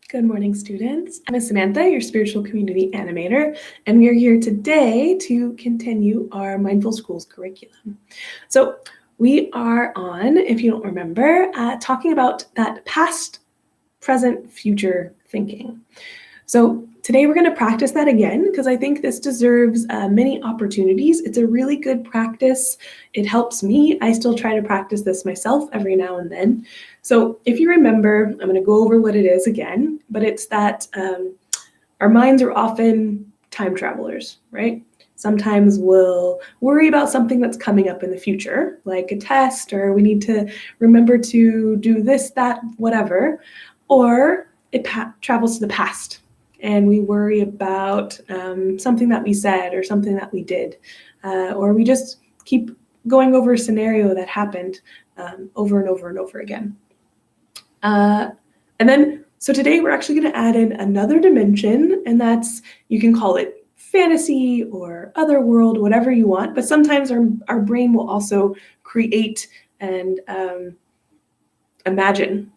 Good morning, students. I'm Samantha, your spiritual community animator, and we are here today to continue our Mindful Schools curriculum. So we are on, if you don't remember, talking about that past, present, future thinking. So today we're going to practice that again because I think this deserves many opportunities. It's a really good practice. It helps me. I still try to practice this myself every now and then. So if you remember, I'm going to go over what it is again, but it's that our minds are often time travelers, right? Sometimes we'll worry about something that's coming up in the future, like a test, or we need to remember to do this, that, whatever, or it travels to the past and we worry about something that we said or something that we did, or we just keep going over a scenario that happened over and over and over again. So today we're actually going to add in another dimension, and that's, you can call it fantasy or other world, whatever you want, but sometimes our brain will also create and imagine,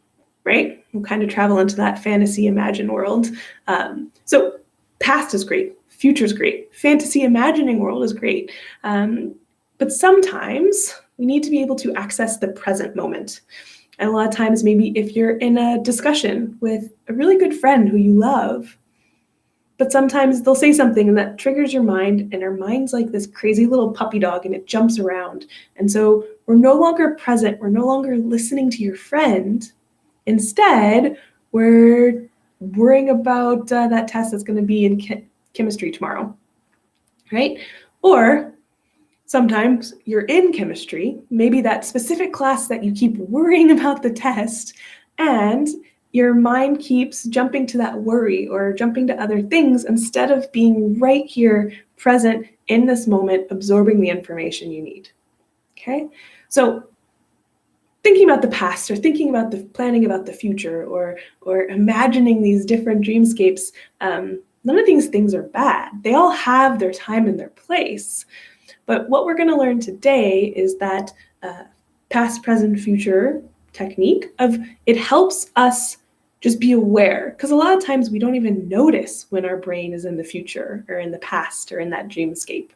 right? We'll kind of travel into that fantasy imagine world. So past is great, future is great, fantasy imagining world is great, but sometimes we need to be able to access the present moment. And a lot of times, maybe if you're in a discussion with a really good friend who you love, but sometimes they'll say something that triggers your mind, and our mind's like this crazy little puppy dog and it jumps around. And so we're no longer present, we're no longer listening to your friend. Instead, we're worrying about that test that's going to be in chemistry tomorrow, right? Or sometimes you're in chemistry, maybe that specific class that you keep worrying about the test, and your mind keeps jumping to that worry or jumping to other things instead of being right here, present in this moment, absorbing the information you need. Okay? So thinking about the past or thinking about planning about the future or imagining these different dreamscapes, none of these things are bad. They all have their time and their place. But what we're going to learn today is that past, present, future technique of it helps us just be aware, because a lot of times we don't even notice when our brain is in the future or in the past or in that dreamscape.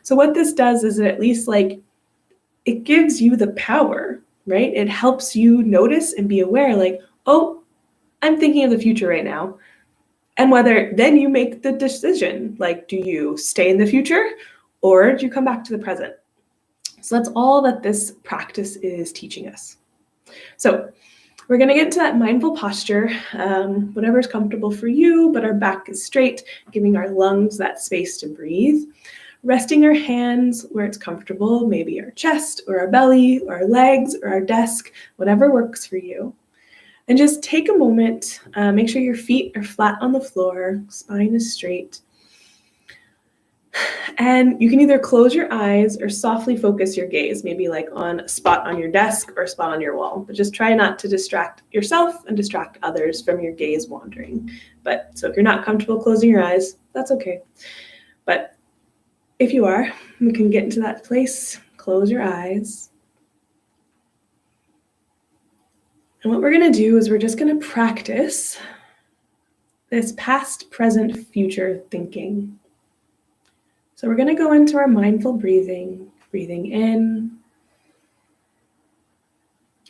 So what this does is it at least it gives you the power, right? It helps you notice and be aware, like, oh, I'm thinking of the future right now. And whether then you make the decision, like, do you stay in the future or do you come back to the present? So that's all that this practice is teaching us. So we're going to get into that mindful posture, whatever is comfortable for you, but our back is straight, giving our lungs that space to breathe. Resting our hands where it's comfortable, maybe our chest or our belly or our legs or our desk, whatever works for you. And just take a moment, make sure your feet are flat on the floor, spine is straight. And you can either close your eyes or softly focus your gaze, maybe like on a spot on your desk or a spot on your wall. But just try not to distract yourself and distract others from your gaze wandering. So if you're not comfortable closing your eyes, that's okay. But if you are, we can get into that place. Close your eyes. And what we're going to do is we're just going to practice this past, present, future thinking. So we're going to go into our mindful breathing, breathing in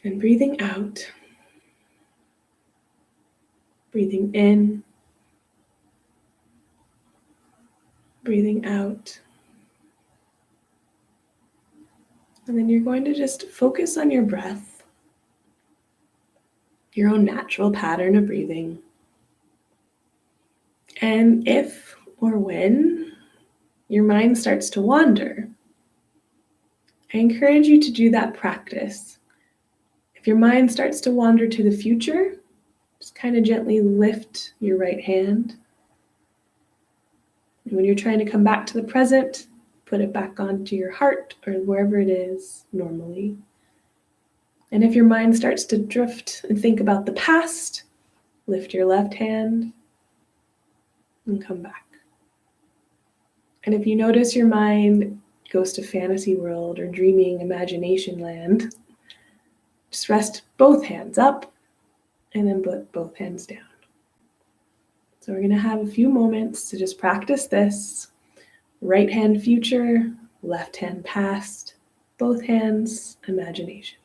and breathing out. Breathing in, breathing out. And then you're going to just focus on your breath, your own natural pattern of breathing. And if or when your mind starts to wander, I encourage you to do that practice. If your mind starts to wander to the future, just kind of gently lift your right hand. And when you're trying to come back to the present, put it back onto your heart or wherever it is normally. And if your mind starts to drift and think about the past, lift your left hand and come back. And if you notice your mind goes to fantasy world or dreaming imagination land, just rest both hands up and then put both hands down. So we're going to have a few moments to just practice this. Right hand future, left hand past, both hands imagination.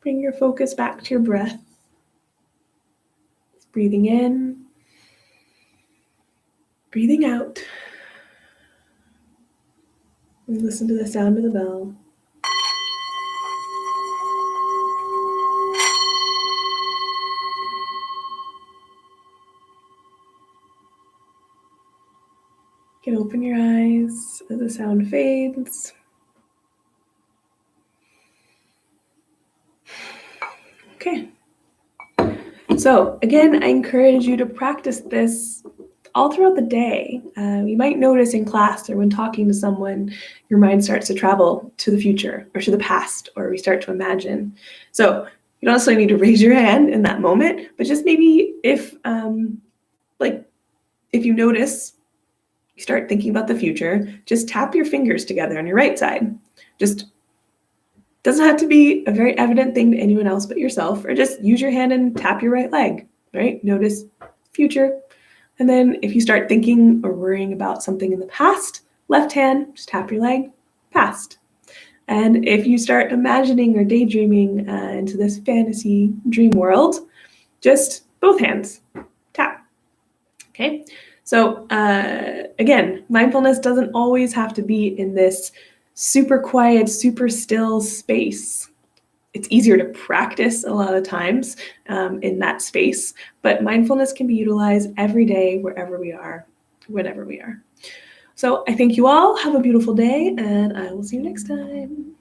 Bring your focus back to your breath. Breathing in, breathing out. And listen to the sound of the bell. You can open your eyes as the sound fades. Okay. So again, I encourage you to practice this all throughout the day. You might notice in class or when talking to someone, your mind starts to travel to the future or to the past, or we start to imagine. So you don't necessarily need to raise your hand in that moment, but just maybe if you notice you start thinking about the future, just tap your fingers together on your right side. Just doesn't have to be a very evident thing to anyone else but yourself, or just use your hand and tap your right leg, right? Notice future. And then if you start thinking or worrying about something in the past, left hand, just tap your leg, past. And if you start imagining or daydreaming into this fantasy dream world, just both hands, tap. Okay. So again, mindfulness doesn't always have to be in this super quiet, super still space. It's easier to practice a lot of times in that space, but mindfulness can be utilized every day, wherever we are, whenever we are. So I thank you all. Have a beautiful day, and I will see you next time.